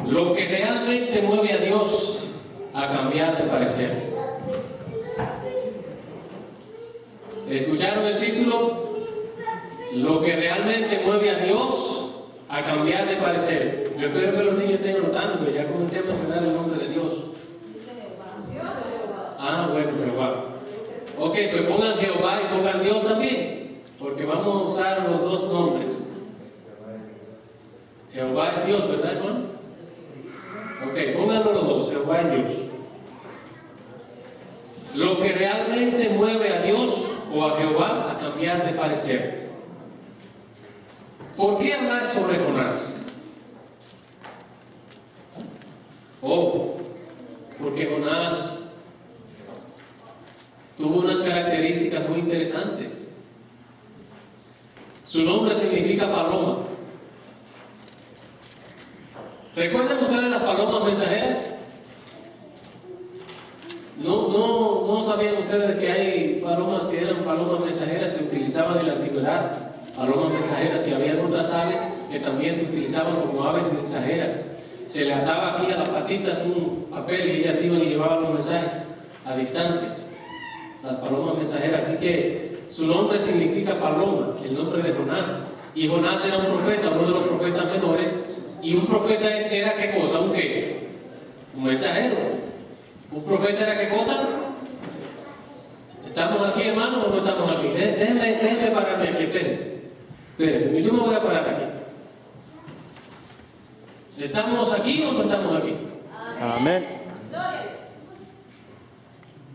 Lo que realmente mueve a Dios a cambiar de parecer. ¿Escucharon el título? Lo que realmente mueve a Dios a cambiar de parecer. Yo espero que los niños estén anotando, pero ya comencé a mencionar el nombre de Dios. Ah, bueno, Jehová. Ok, pues pongan Jehová y pongan Dios también, porque vamos a usar los dos nombres. Jehová es Dios, ¿verdad, Juan? Ok, pónganlo los dos, Jehová es Dios. Lo que realmente mueve a Dios o a Jehová a cambiar de parecer. ¿Por qué hablar sobre Jonás? Oh, porque Jonás tuvo unas características muy interesantes. Su nombre significa paloma. ¿Recuerdan ustedes las palomas mensajeras? No sabían ustedes que hay palomas que eran palomas mensajeras, se utilizaban en la antigüedad, palomas mensajeras, y había otras aves que también se utilizaban como aves mensajeras. Se le ataba aquí a las patitas un papel y ellas iban y llevaban los mensajes a distancias. Las palomas mensajeras, así que su nombre significa paloma, el nombre de Jonás. Y Jonás era un profeta, uno de los profetas menores, y un profeta era ¿qué cosa? ¿Un qué? Un mensajero. ¿Un profeta era qué cosa? ¿Estamos aquí, hermanos, o no estamos aquí? Déjenme pararme aquí, espérense. Yo me voy a parar aquí. ¿Estamos aquí o no estamos aquí? Amén.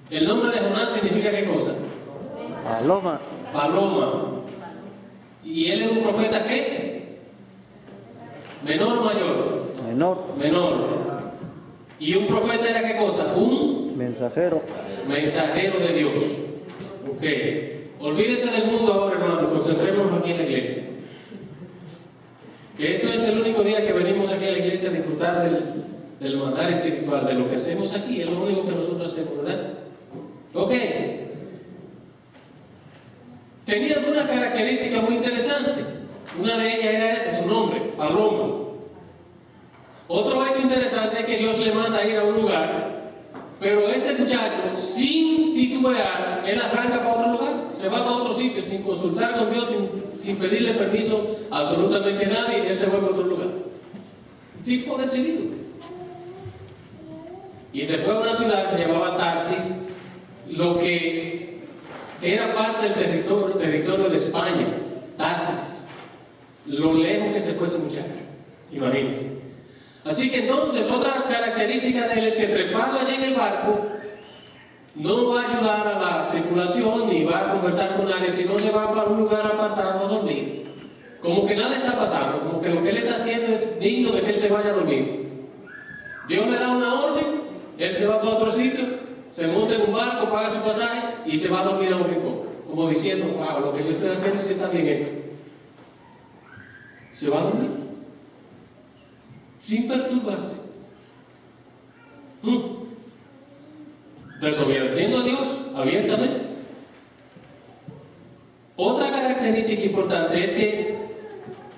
El nombre de Jonás significa qué cosa? Paloma. Paloma. ¿Y él es un profeta qué? ¿Menor o mayor? Menor. ¿Y un profeta era qué cosa? Un Mensajero de Dios. Ok. Olvídense del mundo ahora, hermano. Concentrémonos aquí en la iglesia. Que esto es el único día que venimos aquí a la iglesia a disfrutar del manjar espiritual, de lo que hacemos aquí. Es lo único que nosotros hacemos, ¿verdad? Ok. Tenía una característica muy interesante. Una de ellas era esa, su nombre, paloma. Otro hecho interesante es que Dios le manda a ir a un lugar, pero este muchacho, sin titubear, él arranca para otro lugar, se va para otro sitio, sin consultar con Dios, sin pedirle permiso a absolutamente nadie, él se va para otro lugar. Tipo decidido. Y se fue a una ciudad que se llamaba Tarsis, lo que era parte del territorio de España, Tarsis. Lo lejos que se fue ese muchacho, imagínense. Así que entonces otra característica de él es que trepado allí en el barco no va a ayudar a la tripulación ni va a conversar con nadie, sino se va para un lugar apartado a dormir. Como que nada está pasando, como que lo que él está haciendo es digno de que él se vaya a dormir. Dios le da una orden, él se va para otro sitio, se monta en un barco, paga su pasaje y se va a dormir a un rincón, como diciendo, wow, lo que yo estoy haciendo sí está bien hecho. Se va a dormir sin perturbarse. Desobedeciendo a Dios abiertamente. Otra característica importante es que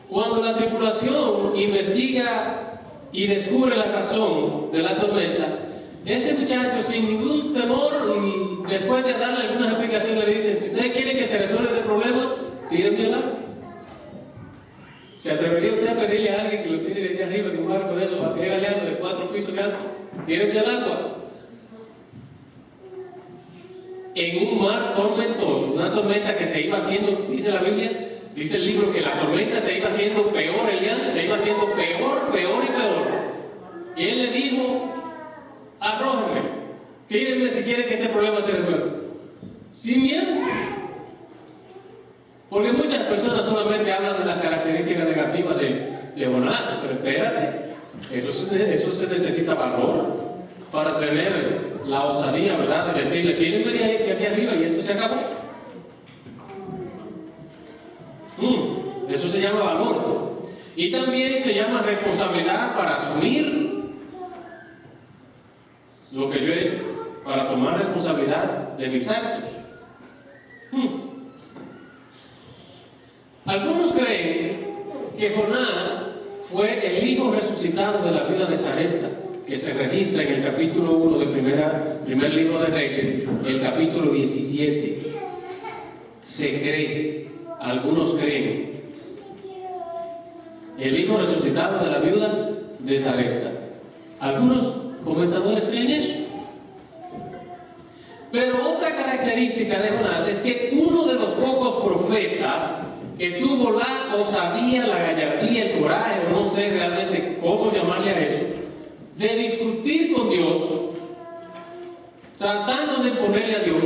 cuando la tripulación investiga y descubre la razón de la tormenta, este muchacho sin ningún temor y después de darle algunas explicaciones le dicen, si ustedes quieren que se resuelva este problema, tírenme al agua. ¿Se atrevería usted a pedirle a alguien que lo tire de allá arriba de un barco de esos, que galeano de 4 pisos de alto? Tírenme al agua. En un mar tormentoso, una tormenta que se iba haciendo, dice la Biblia, dice el libro que la tormenta se iba haciendo peor, Elián, se iba haciendo peor y peor. Y él le dijo, arrójenme, tírenme si quieren que este problema se resuelva. Sin miedo. Porque muchas personas solamente hablan de las características negativas de Jonás, pero espérate, eso se necesita valor para tener la osadía, ¿verdad?, de decirle, tírenme de aquí arriba y esto se acabó. Eso se llama valor. Y también se llama responsabilidad para asumir lo que yo he hecho, para tomar responsabilidad de mis actos. Algunos creen que Jonás fue el hijo resucitado de la viuda de Sarepta, que se registra en el capítulo 1 del primer libro de Reyes, el capítulo 17. Se cree, algunos creen, el hijo resucitado de la viuda de Sarepta. Algunos comentadores creen eso. Pero otra característica de Jonás es que uno de los pocos profetas que tuvo la osadía, la gallardía, el coraje, o no sé realmente cómo llamarle a eso, de discutir con Dios, tratando de imponerle a Dios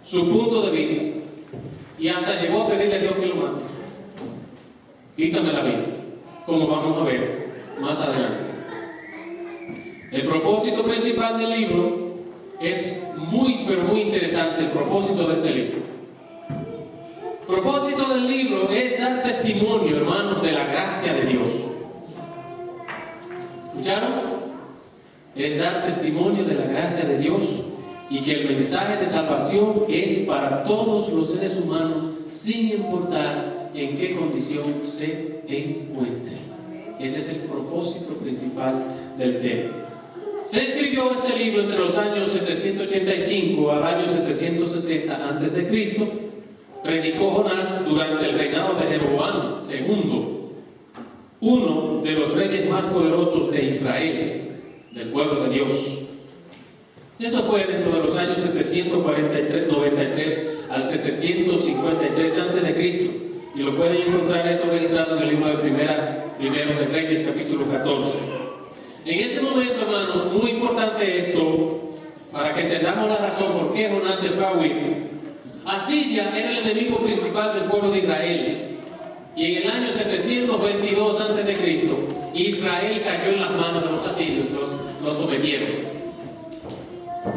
su punto de vista, y hasta llegó a pedirle a Dios que lo mate. Quítame la vida, como vamos a ver más adelante. El propósito principal del libro es muy, pero muy interesante, el propósito de este libro. El propósito del libro es dar testimonio, hermanos, de la gracia de Dios. ¿Escucharon? Es dar testimonio de la gracia de Dios y que el mensaje de salvación es para todos los seres humanos, sin importar en qué condición se encuentren. Ese es el propósito principal del tema. Se escribió este libro entre los años 785 al año 760 a.C. Predicó Jonás durante el reinado de Jeroboam II, uno de los reyes más poderosos de Israel, del pueblo de Dios. Eso fue dentro de los años 793 al 753 a.C. Y lo pueden encontrar eso registrado en el libro de Primero de Reyes, capítulo 14. En ese momento, hermanos, muy importante esto, para que entendamos la razón por qué Jonás se fue a huir. Asiria era el enemigo principal del pueblo de Israel. Y en el año 722 a.C., Israel cayó en las manos de los asirios, los sometieron.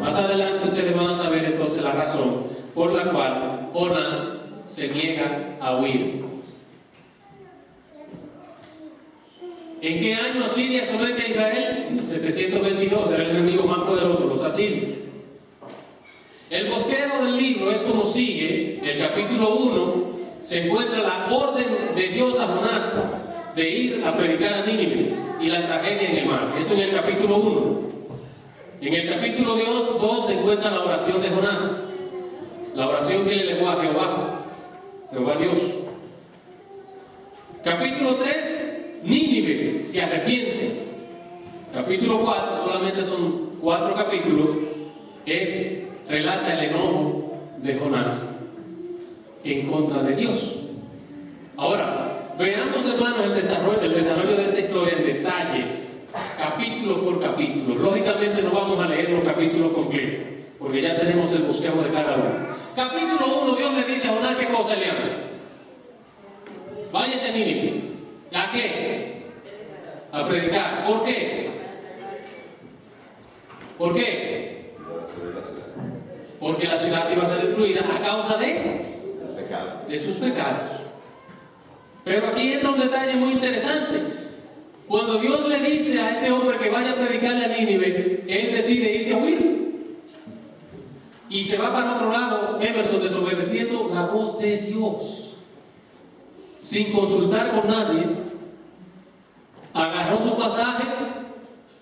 Más adelante ustedes van a saber entonces la razón por la cual Jonás se niega a huir. ¿En qué año Asiria somete a Israel? En 722, era el enemigo más poderoso, los asirios. El bosquejo del libro es como sigue. El capítulo 1 se encuentra la orden de Dios a Jonás de ir a predicar a Nínive y la tragedia en el mar. Eso en el capítulo 1. En el capítulo 2 se encuentra la oración de Jonás, la oración que le elevó a Jehová Dios. Capítulo 3, Nínive se arrepiente. Capítulo 4, solamente son 4 capítulos, relata el enojo de Jonás en contra de Dios. Ahora, veamos, hermanos, el desarrollo de esta historia en detalles, capítulo por capítulo. Lógicamente no vamos a leer los capítulos completos, porque ya tenemos el bosquejo de cada uno. Capítulo 1, Dios le dice a Jonás qué cosa le habla. Váyase a Nínive. ¿A qué? A predicar. ¿Por qué? ¿Por qué? Porque la ciudad iba a ser destruida a causa de sus pecados. Pero aquí entra un detalle muy interesante. Cuando Dios le dice a este hombre que vaya a predicarle a Nínive, él decide irse a huir. Y se va para otro lado, Emerson, desobedeciendo la voz de Dios. Sin consultar con nadie, agarró su pasaje,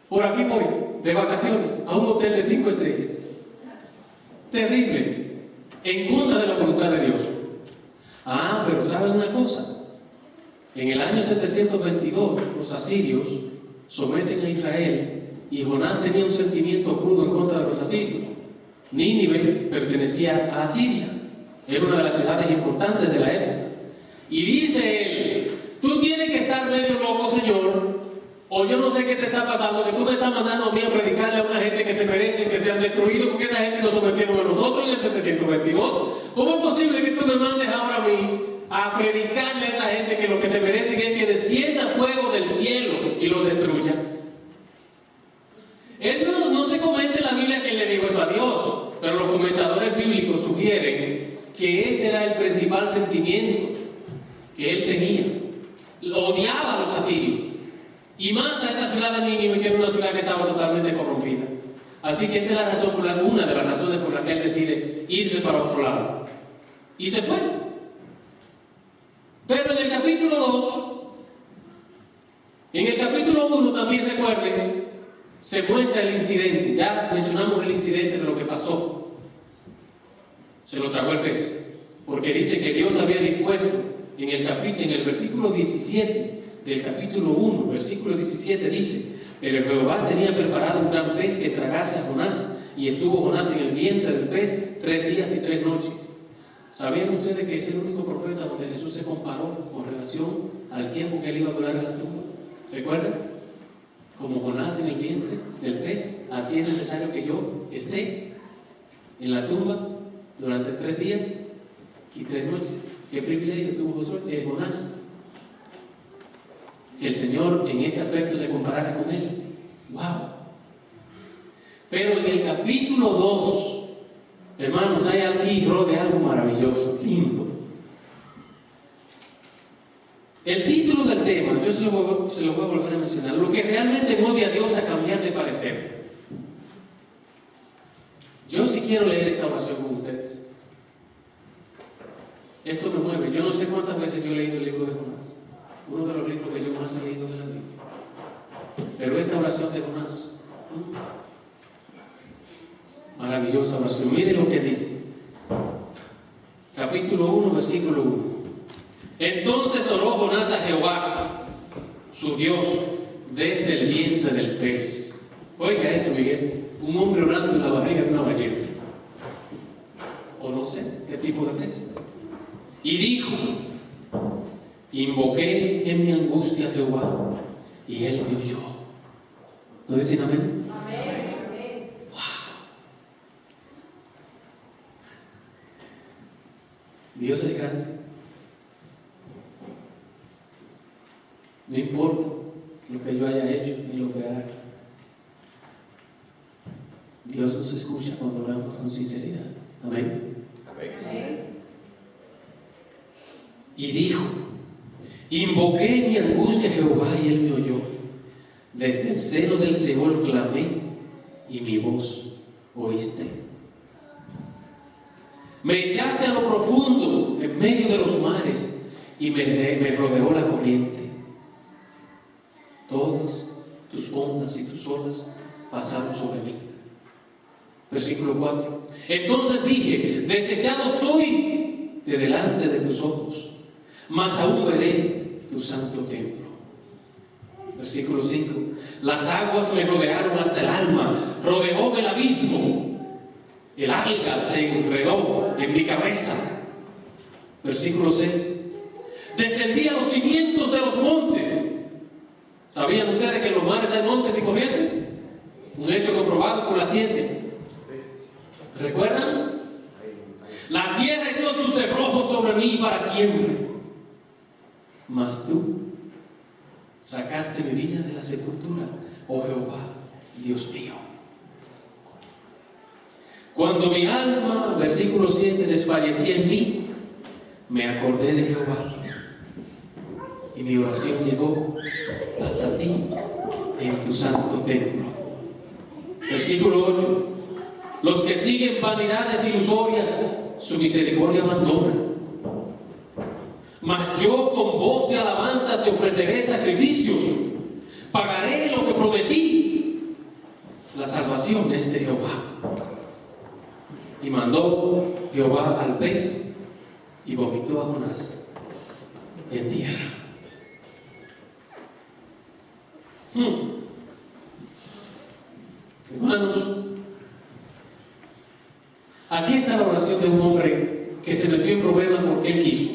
por aquí voy, de vacaciones, a un hotel de 5 estrellas. Terrible, en contra de la voluntad de Dios. Pero ¿saben una cosa? En el año 722, los asirios someten a Israel y Jonás tenía un sentimiento crudo en contra de los asirios. Nínive pertenecía a Asiria, era una de las ciudades importantes de la época. Y dice él: tú tienes que estar medio loco, Señor, o yo no sé qué te está pasando, que tú me estás mandando a mí a predicarle a una gente que se merece que sean destruidos, porque esa gente nos sometieron a nosotros en el 722. ¿Cómo es posible que tú me mandes ahora a mí a predicarle a esa gente que lo que se merecen es que descienda fuego del cielo y lo destruya? Él no se comenta en la Biblia que le dijo eso a Dios, pero los comentadores bíblicos sugieren que ese era el principal sentimiento que él tenía. Odiaba a los asirios, y más a esa ciudad de Nínive, que era una ciudad que estaba totalmente corrompida. Así que esa es la razón una de las razones por las que él decide irse para otro lado. Y se fue. Pero en el capítulo 2 En el capítulo 1 también recuerden, se muestra el incidente. Ya mencionamos el incidente de lo que pasó. Se lo tragó el pez. Porque dice que Dios había dispuesto en el versículo 17 del capítulo 1, versículo 17 dice: pero Jehová tenía preparado un gran pez que tragase a Jonás, y estuvo Jonás en el vientre del pez 3 días y 3 noches. ¿Sabían ustedes que es el único profeta donde Jesús se comparó con relación al tiempo que él iba a durar en la tumba? ¿Recuerdan? Como Jonás en el vientre del pez, así es necesario que yo esté en la tumba durante 3 días y 3 noches. ¿Qué privilegio tuvo Jonás? Que el Señor en ese aspecto se comparara con él. ¡Wow! Pero en el capítulo 2, hermanos, hay aquí de algo maravilloso, lindo. El título del tema, yo se lo voy a volver a mencionar: lo que realmente mueve a Dios a cambiar de parecer. Yo sí quiero leer esta oración con ustedes. Esto me mueve. Yo no sé cuántas veces yo he leído el libro de Jonás, uno de los libros que yo más he leído de la Biblia. Pero esta oración de Jonás, maravillosa oración. Mire lo que dice. Capítulo 1, versículo 1. Entonces oró Jonás a Jehová, su Dios, desde el vientre del pez. Oiga eso, Miguel. Un hombre orando en la barriga de una ballena. O no sé qué tipo de pez. Y dijo: invoqué en mi angustia a Jehová, y él me oyó. ¿No dicen amén? Amén. Wow. Dios es grande. No importa lo que yo haya hecho ni lo que haga. Dios nos escucha cuando oramos con sinceridad. Amén. Amén. Y dijo: invoqué en mi angustia a Jehová, y él me oyó. Desde el seno del Seol clamé, y mi voz oíste. Me echaste a lo profundo, en medio de los mares, y me rodeó la corriente. Todas tus ondas y tus olas pasaron sobre mí. Versículo 4. Entonces dije: desechado soy de delante de tus ojos, mas aún veré tu santo templo. Versículo 5. Las aguas me rodearon hasta el alma, rodeóme el abismo, el alga se enredó en mi cabeza. Versículo 6. Descendí a los cimientos de los montes. ¿Sabían ustedes que en los mares hay montes y corrientes? Un hecho comprobado por la ciencia. ¿Recuerdan? La tierra echó sus cerrojos sobre mí para siempre. Mas tú sacaste mi vida de la sepultura, oh Jehová, Dios mío. Cuando mi alma, versículo 7, desfallecía en mí, me acordé de Jehová, y mi oración llegó hasta ti en tu santo templo. Versículo 8. Los que siguen vanidades ilusorias, su misericordia abandona. Mas yo con voz de alabanza te ofreceré sacrificios. Pagaré lo que prometí. La salvación es de Jehová. Y mandó Jehová al pez, y vomitó a Jonás en tierra. Hermanos, aquí está la oración de un hombre que se metió en problemas porque él quiso.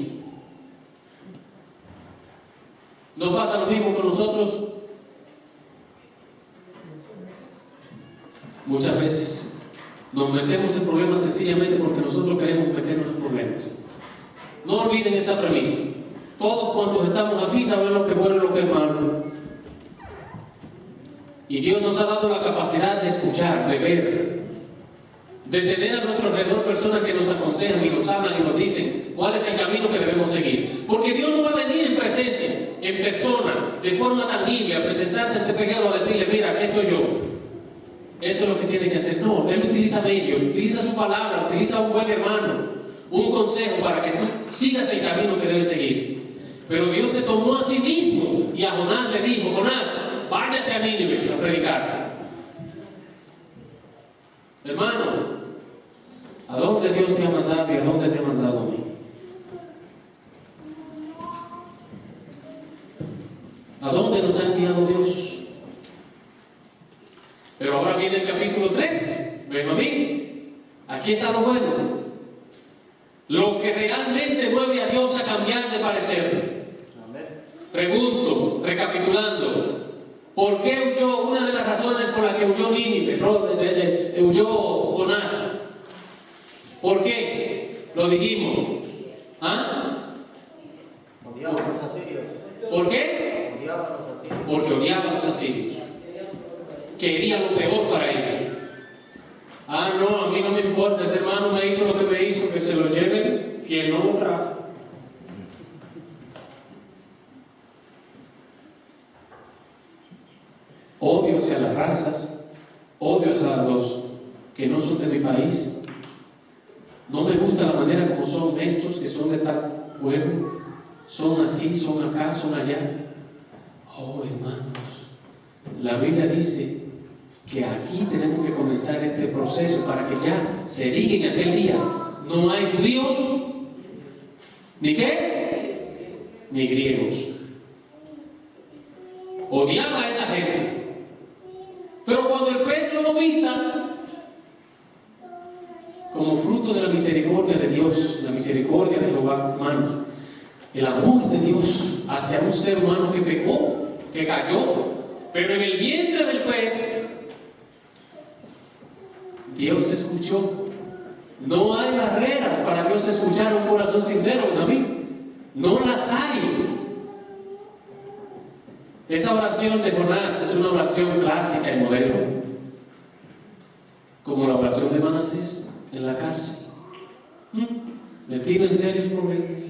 ¿No pasa lo mismo con nosotros? Muchas veces nos metemos en problemas sencillamente porque nosotros queremos meternos en problemas. No olviden esta premisa. Todos cuantos estamos aquí saben lo que es bueno y lo que es malo. Y Dios nos ha dado la capacidad de escuchar, de ver, de tener a nuestro alrededor personas que nos aconsejan y nos hablan y nos dicen cuál es el camino que debemos seguir. Porque Dios no va a venir en presencia, en persona, de forma tangible, a presentarse ante Peguero a decirle: mira, aquí estoy yo. Esto es lo que tiene que hacer. No, Él utiliza medios, utiliza su palabra, utiliza un buen hermano, un consejo para que tú sigas el camino que debes seguir. Pero Dios se tomó a sí mismo y a Jonás le dijo: Jonás, váyase a Nínive a predicar. Hermano, ¿a dónde Dios te ha mandado y a dónde me ha mandado a mí? ¿A dónde nos ha enviado Dios? Pero ahora viene el capítulo 3, Benjamín. Aquí está lo bueno. Lo que realmente mueve a Dios a cambiar de parecer. Pregunto, recapitulando, ¿por qué huyó? Una de las razones por las que huyó Nínive, huyó Jonás. ¿Por qué? Lo dijimos. ¿Ah? Odiaba a los asirios. ¿Por qué? Odiaba a los asirios. Porque odiaba a los asirios. Quería lo peor para ellos. Ah, no, a mí no me importa, ese hermano me hizo lo que me hizo, que se lo lleven quien no lo trajo. Odio hacia las razas, odio hacia los que no son de mi país. No me gusta la manera como son estos que son de tal pueblo. Son así, son acá, son allá. Oh, hermanos, la Biblia dice que aquí tenemos que comenzar este proceso para que ya se diga en aquel día: no hay judíos, ni qué, ni griegos. Odiaba a esa gente. Pero cuando el pez lo vomita, como fruto de la misericordia de Dios, la misericordia de Jehová, hermanos, el amor de Dios hacia un ser humano que pecó, que cayó, pero en el vientre del pez, Dios escuchó. No hay barreras para Dios escuchar un corazón sincero, David. No las hay. Esa oración de Jonás es una oración clásica y modelo, como la oración de Manasés en la cárcel, metido en serios problemas.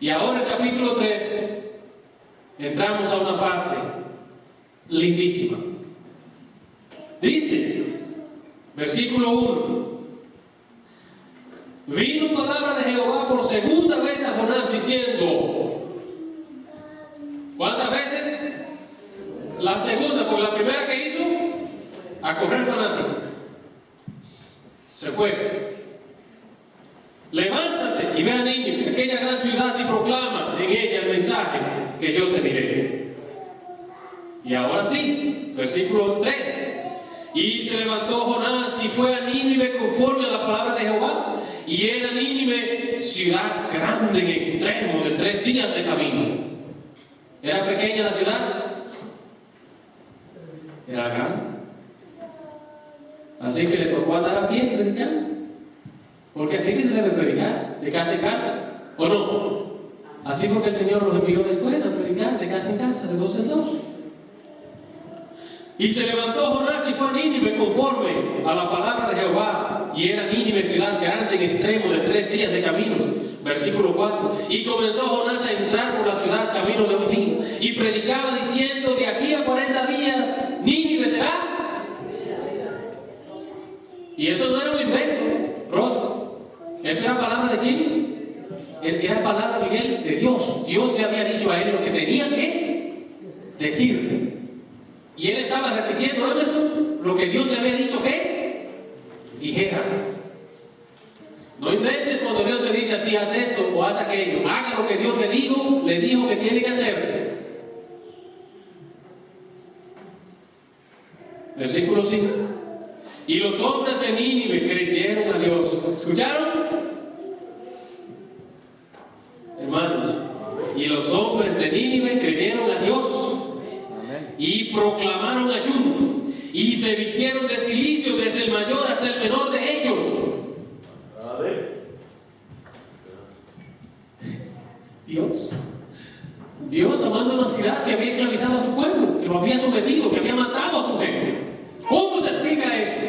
Y ahora el capítulo 13, entramos a una fase lindísima. Dice, versículo 1: vino palabra de Jehová por segunda vez a Jonás diciendo. ¿Cuántas veces? La segunda, porque la primera que hizo, a correr fanático. Se fue. Levántate y ve a Nínive, aquella gran ciudad, y proclama en ella el mensaje que yo te diré. Y ahora sí, versículo 3. Y se levantó Jonás y fue a Nínive conforme a la palabra de Jehová. Y era Nínive ciudad grande en extremo, de 3 días de camino. ¿Era pequeña la ciudad? Era grande. Así que le tocó andar a pie predicando. Porque así que se debe predicar, de casa en casa. ¿O no? Así fue que el Señor los envió después a predicar de casa en casa, de 2 en 2. Y se levantó Jonás y fue a Nínive conforme a la palabra de Jehová. Y era Nínive ciudad grande en extremo, de 3 días de camino. Versículo 4. Y comenzó Jonás a entrar por la ciudad camino de un día. Y predicaba diciendo: de aquí a 40 días Nínive será. Y eso no era un invento, Rod. ¿Eso era palabra de quién? Era palabra, Miguel, de Dios. Dios le había dicho a él lo que tenía que decir. Y él estaba repitiendo, Emerson, lo que Dios le había dicho que dijera. No inventes cuando Dios te dice a ti: haz esto o haz aquello. Haga lo que Dios le dijo que tiene que hacer. Versículo 5. Y los hombres de Nínive creyeron a Dios. ¿Escucharon? Hermanos, y los hombres de Nínive creyeron a Dios. Y proclamaron ayuno, y se vistieron de cilicio desde el mayor hasta el menor de ellos. Dios amando una ciudad que había esclavizado a su pueblo, que lo había sometido, que había matado a su gente. ¿Cómo se explica eso?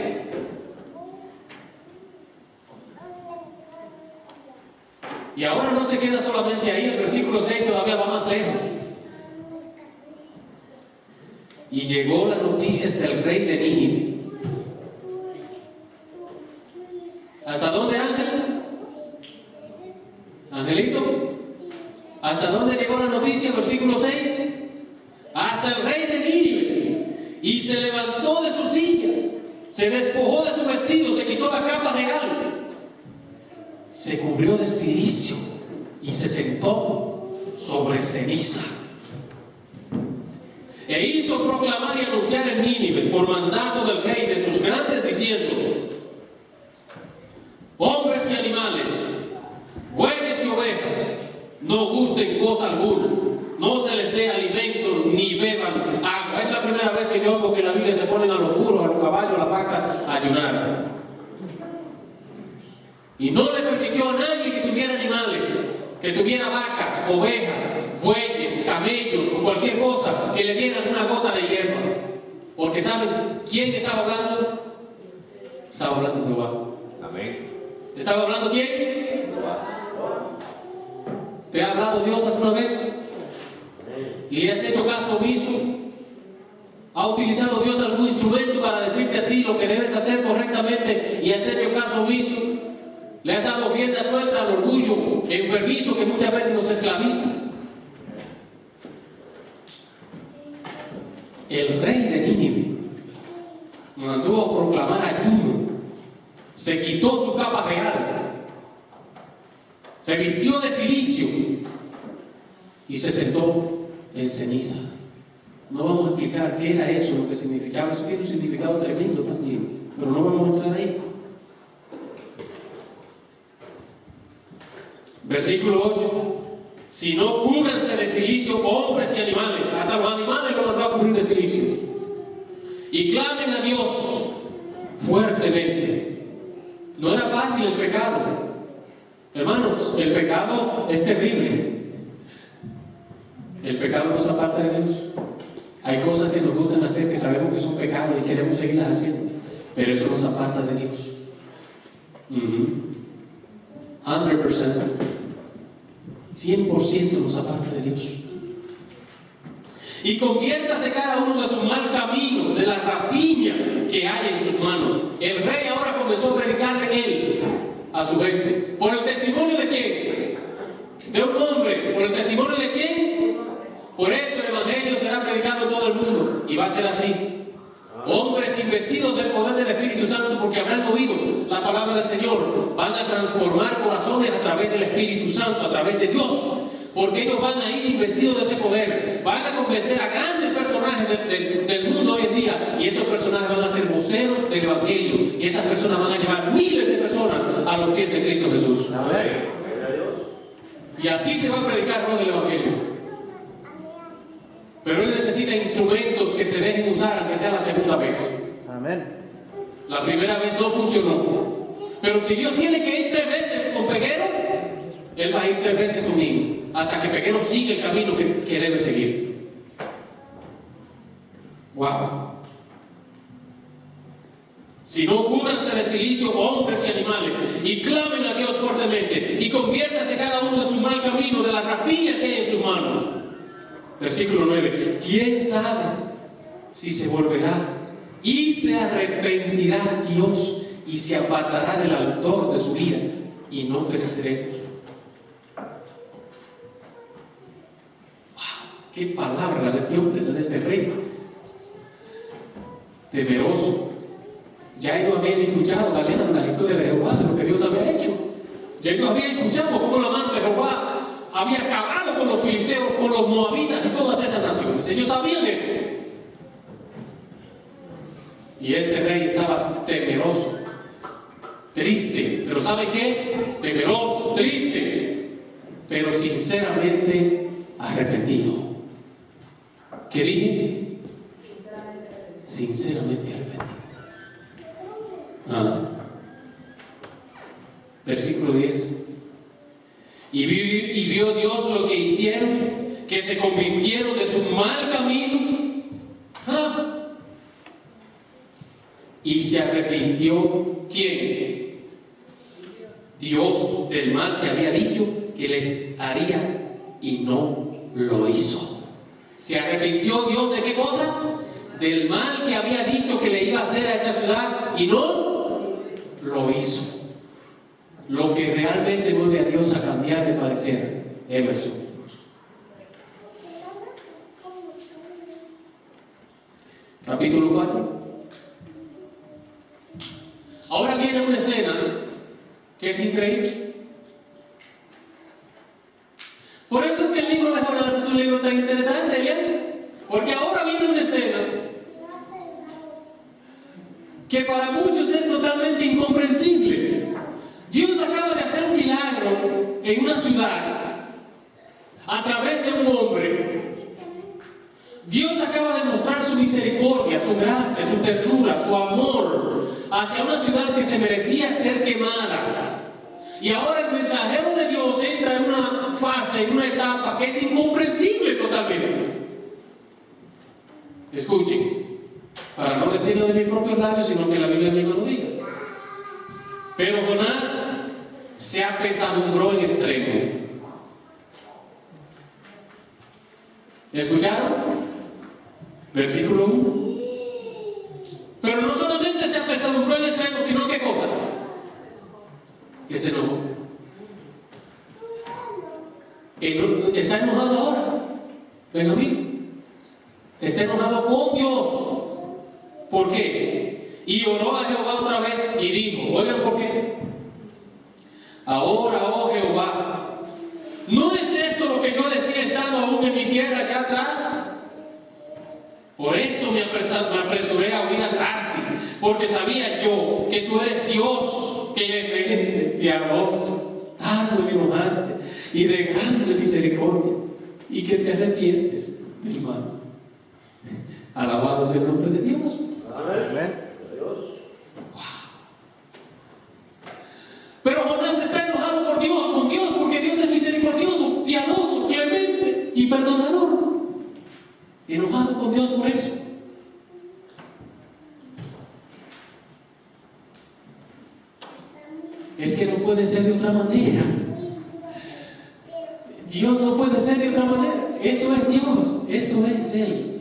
Y ahora no se queda solamente ahí, el versículo 6 todavía va más lejos. Y llegó la noticia hasta el rey de Nínive. ¿Hasta dónde, Ángel? Angelito, y se levantó de su silla, se despojó de su vestido, se quitó la capa real, se cubrió de cilicio y se sentó sobre ceniza. E hizo proclamar y anunciar en Nínive, por mandato del rey de sus grandes, diciendo: hombres y animales, bueyes y ovejas, no gusten cosa alguna, no se les dé alimento ni beban agua. Es la primera vez que yo oigo que en la Biblia se ponen a los burros, a los caballos, a las vacas a ayunar. Y no le permitió a nadie que tuviera animales, que tuviera vacas, ovejas, bueyes, camellos o cualquier cosa, que le dieran una gota de hierba. Porque ¿saben quién estaba hablando? Estaba hablando Jehová. Amén. ¿Estaba hablando quién? ¿Te ha hablado Dios alguna vez? ¿Y le has hecho caso omiso? ¿Ha utilizado Dios algún instrumento para decirte a ti lo que debes hacer correctamente y has hecho caso omiso? ¿Le has dado rienda suelta al orgullo enfermizo que muchas veces nos esclaviza? El rey de Nínive mandó a proclamar ayuno, se quitó su capa real, se vistió de cilicio y se sentó en ceniza. No vamos a explicar qué era eso, lo que significaba. Eso tiene un significado tremendo también, pero no vamos a entrar ahí. Versículo 8: si no cúbranse de cilicio hombres y animales, hasta los animales los mandó a cubrir de silicio, y clamen a Dios fuertemente. No era fácil el pecado, hermanos. El pecado es terrible. El pecado no es aparte de Dios. Hay cosas que nos gustan hacer que sabemos que son pecados y queremos seguirlas haciendo, pero eso nos aparta de Dios. 100% nos aparta de Dios. Y conviértase cada uno de su mal camino, de la rapiña que hay en sus manos. El rey ahora comenzó a predicarle él a su gente. ¿Por el testimonio de quién? De un hombre. ¿Por el testimonio de quién? Por eso el evangelio será predicado en todo el mundo. Y va a ser así. Hombres investidos del poder del Espíritu Santo, porque habrán oído la palabra del Señor, van a transformar corazones a través del Espíritu Santo, a través de Dios, porque ellos van a ir investidos de ese poder, van a convencer a grandes personajes del mundo hoy en día, y esos personajes van a ser voceros del Evangelio, y esas personas van a llevar miles de personas a los pies de Cristo Jesús. Amén. Y así se va a predicar el Evangelio. Pero él necesita instrumentos que se dejen usar, aunque sea la segunda vez. Amén. La primera vez no funcionó. Pero si Dios tiene que ir 3 veces con Peguero, Él va a ir 3 veces conmigo, hasta que Peguero siga el camino que debe seguir. Wow. Si no, cúbranse de cilicio hombres y animales, y clamen a Dios fuertemente, y conviértase cada uno de su mal camino, de la rapiña que hay en sus manos. Versículo 9: ¿quién sabe si se volverá y se arrepentirá Dios y se apartará del autor de su ira y no pereceremos? ¡Wow! ¡Qué palabra la de este hombre, la de este rey! Temeroso. Ya ellos habían escuchado la historia de Jehová, de lo que Dios había hecho. Ya ellos habían escuchado cómo la mano de Jehová había acabado con los filisteos, con los moabitas y todas esas naciones. Ellos sabían eso. Y este rey estaba temeroso, triste. Pero ¿sabe qué? Temeroso, triste, pero sinceramente arrepentido. ¿Qué dije? Sinceramente arrepentido. Versículo 10. Y vio Dios lo que hicieron, que se convirtieron de su mal camino. Y se arrepintió, ¿quién? Dios, del mal que había dicho que les haría y no lo hizo. ¿Se arrepintió Dios de qué cosa? Del mal que había dicho que le iba a hacer a esa ciudad y no lo hizo. Lo que realmente mueve a Dios a cambiar de parecer, Emerson. capítulo 4. Ahora viene una escena que es increíble. Por eso es que el libro de Jonás es un libro tan interesante, ¿bien? Porque ahora viene una escena que para muchos es totalmente incomprensible. Dios acaba de hacer un milagro en una ciudad a través de un hombre. Dios acaba de mostrar su misericordia, su gracia, su ternura, su amor hacia una ciudad que se merecía ser quemada. Y ahora el mensajero de Dios entra en una fase, en una etapa que es incomprensible totalmente. Escuchen, para no decirlo de mis propios labios, sino que la Biblia misma lo diga. Pero Jonás se apesadumbró en extremo. ¿Escucharon? Versículo 1. Pero no solamente se apesadumbró en extremo, sino ¿qué cosa? Que se enojó. ¿Está enojado ahora? Benjamín. Está enojado con Dios. ¿Por qué? Y oró a Jehová otra vez y dijo, oigan por qué. Ahora, oh Jehová, ¿no es esto lo que yo decía estando aún en mi tierra allá atrás? Por eso me apresuré a huir a Tarsis, porque sabía yo que tú eres Dios clemente, piadoso, tardo en enojarte y de grande misericordia, y que te arrepientes del mal. Alabado sea el nombre de Dios. Amén. Pero Jonás está enojado con Dios, porque Dios es misericordioso, piadoso, clemente y perdonador. Enojado con Dios por eso. Es que no puede ser de otra manera. Dios no puede ser de otra manera. Eso es Dios, eso es Él.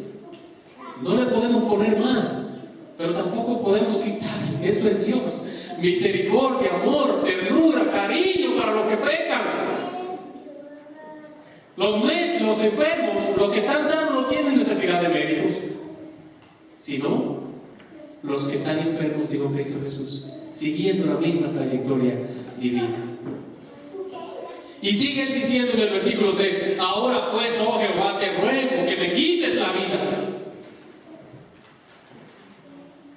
No le podemos poner más, pero tampoco podemos quitar. Eso es Dios. Misericordia, amor, ternura, cariño para los que pecan. Los enfermos, los que están sanos, no tienen necesidad de médicos, sino los que están enfermos, dijo Cristo Jesús, siguiendo la misma trayectoria divina. Y sigue él diciendo en el versículo 3, ahora pues, oh Jehová, te ruego que me quites la vida,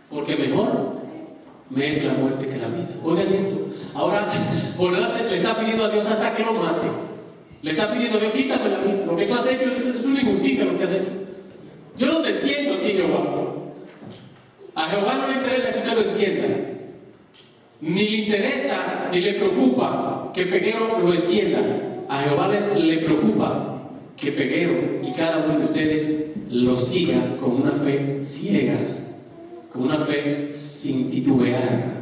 porque mejor me es la muerte que la vida. Oigan esto, ahora Jonás le está pidiendo a Dios hasta que lo mate. Le está pidiendo a Dios, quítame la vida. Lo que tú has hecho es una injusticia lo que has hecho. Yo no te entiendo a ti, Jehová. A Jehová no le interesa que usted lo entienda. Ni le interesa, ni le preocupa que Peguero lo entienda. A Jehová le preocupa que Peguero y cada uno de ustedes lo siga con una fe ciega, con una fe sin titubear.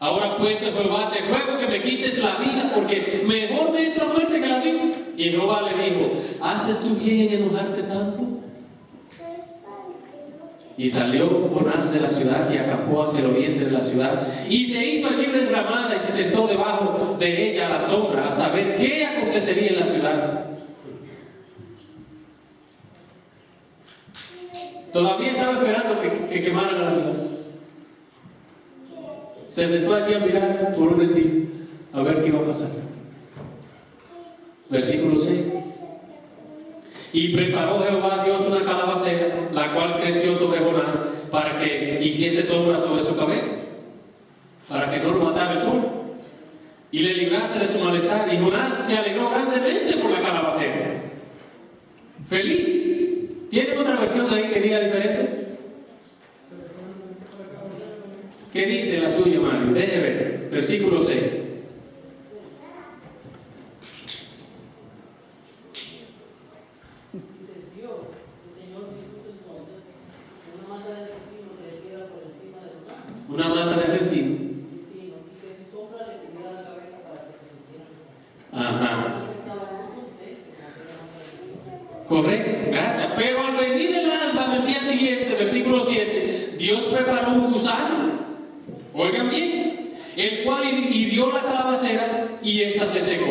Ahora pues, Jehová, te ruego que me quites la vida, porque mejor me es la muerte que la vida. Y Jehová le dijo, ¿haces tú bien en enojarte tanto? Y salió Jonás de la ciudad y acampó hacia el oriente de la ciudad, y se hizo allí una enramada y se sentó debajo de ella a la sombra, hasta ver qué acontecería en la ciudad. Todavía estaba esperando que quemaran a la ciudad. Se sentó allí a mirar por un día a ver qué iba a pasar. Versículo 6. Y preparó Jehová Dios una calabacera, la cual creció sobre Jonás, para que hiciese sombra sobre su cabeza, para que no lo matara el sol, y le librase de su malestar. Y Jonás se alegró grandemente por la calabacera. Feliz. ¿Tienen otra versión ahí que diga diferente? ¿Qué dice la suya, Mario? Deje ver. Versículo 6. Una mata de resino. Ajá. Correcto, gracias. Pero al venir el alba del día siguiente, versículo 7, Dios preparó un gusano. Oigan bien, el cual hirió la calabacera y ésta se secó.